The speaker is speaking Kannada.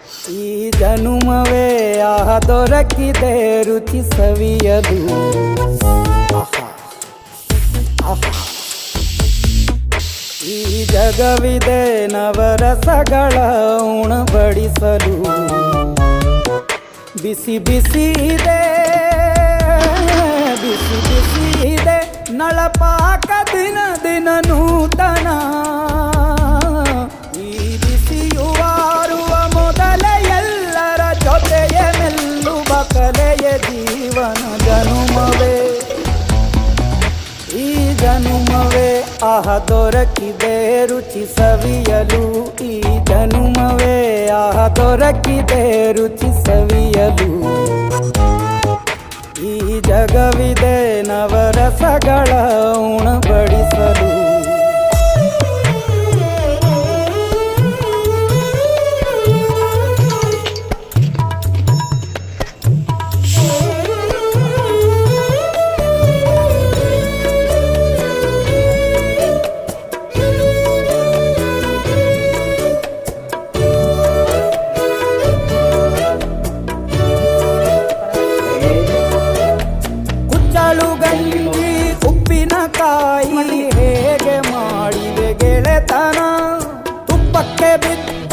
ಈ ಜನುಮವೇ ಆಹ ದೊರಕಿದೆ ರುಚಿ ಸವಿಯಲು. ಈ ಜಗವಿದೆ ನವರಸಗಳ ಉಣಬಡಿಸಲು. ಬಿಸಿ ಬಿಸಿ ಇದೆ, ಬಿಸಿ ಬಿಸಿ ಇದೆ ನಳಪಾಕ ದಿನ ದಿನ ನೂತನ. ಈ ಬಿಸಿಯುವಾರುವ ಮೊದಲೇ ಎಲ್ಲರ ಜೊತೆಯ ಮೆಲ್ಲುವ ಕಲೆಯ ಜೀವನ ಜನುಮವೇ. ಈ ಜನುಮವೇ ಆಹ ದೊರಕಿದೆ ರುಚಿ ಸವಿಯಲು. ಈ ಜನುಮವೇ ಆಹ ದೊರಕಿದೆ ರುಚಿ ಸವಿಯಲು. ಈ ಜಗವಿದೆ ನವರಸಗಳ ಉಣಬಡಿಸಲು. ಗಂಜಿ ಉಪ್ಪಿನಕಾಯಿ ಹೇಗೆ ಮಾಡಿವೆ ಗೆಳೆತನ. ತುಪ್ಪಕ್ಕೆ ಬಿದ್ದ